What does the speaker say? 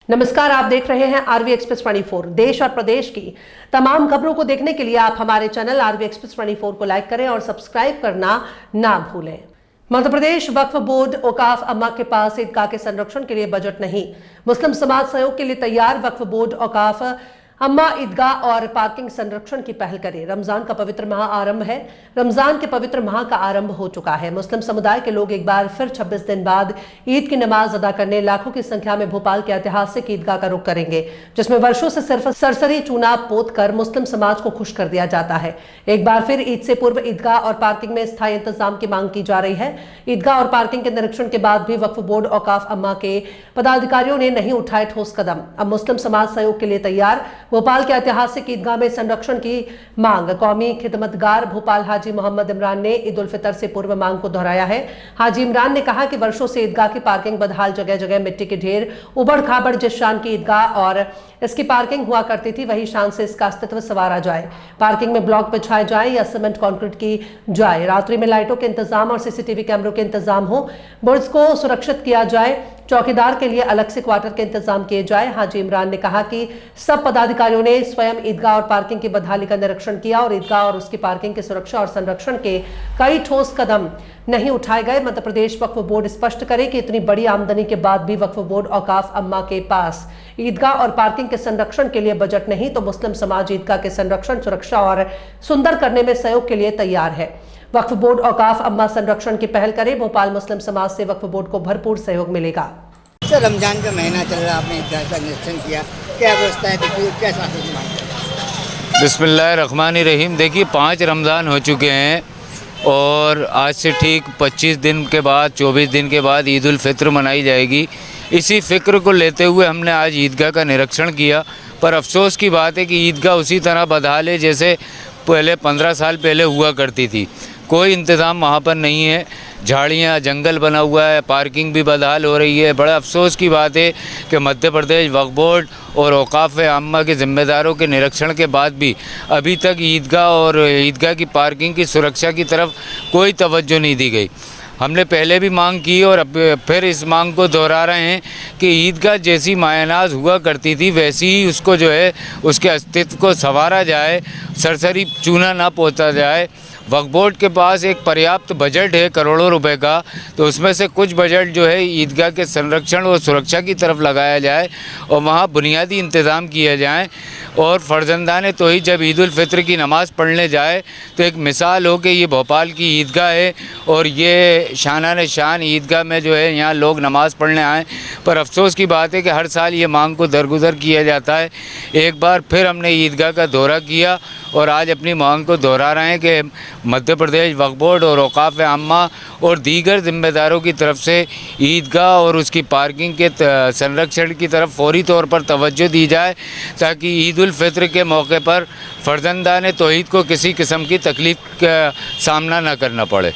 नमस्कार, आप देख रहे हैं आरवी एक्सप्रेस 24। देश और प्रदेश की तमाम खबरों को देखने के लिए आप हमारे चैनल आरवी एक्सप्रेस 24 को लाइक करें और सब्सक्राइब करना ना भूलें। मध्य प्रदेश वक्फ बोर्ड औकाफ अम्मा के पास ईदगाह के संरक्षण के लिए बजट नहीं, मुस्लिम समाज सहयोग के लिए तैयार। वक्फ बोर्ड औकाफ अम्मा ईदगाह और पार्किंग संरक्षण की पहल करे। रमजान का पवित्र माह आरंभ है। रमजान के पवित्र माह का आरंभ हो चुका है। मुस्लिम समुदाय के लोग एक बार फिर 26 दिन बाद ईद की नमाज अदा करने लाखों की संख्या में भोपाल के ऐतिहासिक ईदगाह का रुख करेंगे, जिसमें वर्षों से सिर्फ सरसरी चूना पोत कर मुस्लिम समाज को खुश कर दिया जाता है। एक बार फिर ईद से पूर्व ईदगाह और पार्किंग में स्थायी इंतजाम की मांग की जा रही है। ईदगाह और पार्किंग के निरीक्षण के बाद भी वक्फ बोर्ड औकाफ अम्मा के पदाधिकारियों ने नहीं उठाए ठोस कदम। अब मुस्लिम समाज सहयोग के लिए तैयार। भोपाल के ऐतिहासिक ईदगाह में संरक्षण की मांग। कौमी खिदमतगार भोपाल हाजी मोहम्मद इमरान ने ईद उल फितर से पूर्व मांग को दोहराया है। हाजी इमरान ने कहा कि वर्षों से ईदगाह की पार्किंग बदहाल, जगह जगह मिट्टी के ढेर, उबड़ खाबड़। जिस शान की ईदगाह और इसकी पार्किंग हुआ करती थी, वही शान से इसका अस्तित्व संवारा जाए। पार्किंग में ब्लॉक बिछाए जाए या सीमेंट कंक्रीट की जाए। रात्रि में लाइटों के इंतजाम और सीसीटीवी कैमरों के इंतजाम हो। बुर्ज को सुरक्षित किया जाए। चौकीदार के लिए अलग से क्वार्टर के इंतजाम किए जाए। हाजी इमरान ने कहा कि सब पदाधिकारियों ने स्वयं ईदगाह और पार्किंग की बदहाली का निरीक्षण किया और ईदगाह और उसकी पार्किंग की सुरक्षा और संरक्षण के कई ठोस कदम नहीं उठाए गए। मध्य प्रदेश वक्फ बोर्ड स्पष्ट करे कि इतनी बड़ी आमदनी के बाद भी वक्फ बोर्ड औकाफ अम्मा के पास ईदगाह और पार्किंग के संरक्षण के लिए बजट नहीं, तो मुस्लिम समाज ईदगाह के संरक्षण, सुरक्षा और सुंदर करने में सहयोग के लिए तैयार है। वक्फ बोर्ड औकाफ अम्मा संरक्षण की पहल करे। भोपाल मुस्लिम समाज से वक्फ बोर्ड को भरपूर सहयोग मिलेगा। सर, रमजान का महीना चल रहा है, आपने ईदगाह का निरीक्षण किया, क्या व्यवस्था है, देखिए क्या शासन मांग। बिस्मिल्लाहिर्रहमानिर्रहीम। देखिए 5 रमज़ान हो चुके हैं और आज से ठीक 25 दिन के बाद, 24 दिन के बाद ईद उल फित्र मनाई जाएगी। इसी फिक्र को लेते हुए हमने आज ईदगाह का निरीक्षण किया, पर अफसोस की बात है कि ईदगाह उसी तरह बदहाल है जैसे पहले 15 साल पहले हुआ करती थी। कोई इंतज़ाम वहाँ पर नहीं है। झाड़ियाँ, जंगल बना हुआ है, पार्किंग भी बदहाल हो रही है। बड़ा अफसोस की बात है कि मध्य प्रदेश वक्फ बोर्ड और औकाफ आम्मा के ज़िम्मेदारों के निरीक्षण के बाद भी अभी तक ईदगाह और ईदगाह की पार्किंग की सुरक्षा की तरफ कोई तवज्जो नहीं दी गई। हमने पहले भी मांग की और अब फिर इस मांग को दोहरा रहे हैं कि ईदगाह जैसी मायनाज हुआ करती थी वैसी ही उसको जो है उसके अस्तित्व को संवारा जाए, सरसरी चूना ना पोता जाए। वक्फ बोर्ड के पास एक पर्याप्त बजट है करोड़ों रुपए का, तो उसमें से कुछ बजट जो है ईदगाह के संरक्षण और सुरक्षा की तरफ लगाया जाए और वहाँ बुनियादी इंतज़ाम किए जाएँ। और फ़र्जंदान तौहीद जब ईद उल फित्र की नमाज़ पढ़ने जाए तो एक मिसाल हो कि ये भोपाल की ईदगाह है और ये शानान शान ईदगाह में जो है यहाँ लोग नमाज़ पढ़ने आएँ। पर अफसोस की बात है कि हर साल ये मांग को दरगुजर किया जाता है। एक बार फिर हमने ईदगाह का दौरा किया और आज अपनी मांग को दोहरा रहे हैं कि मध्य प्रदेश वक्फ बोर्ड और औकाफ आम्मा और दीगर ज़िम्मेदारों की तरफ से ईदगाह और उसकी पार्किंग के संरक्षण की तरफ फौरी तौर पर तवज्जो दी जाए, ताकि ईद उल फित्र के मौके पर फ़र्जंदान तौहीद को किसी किस्म की तकलीफ़ का सामना न करना पड़े।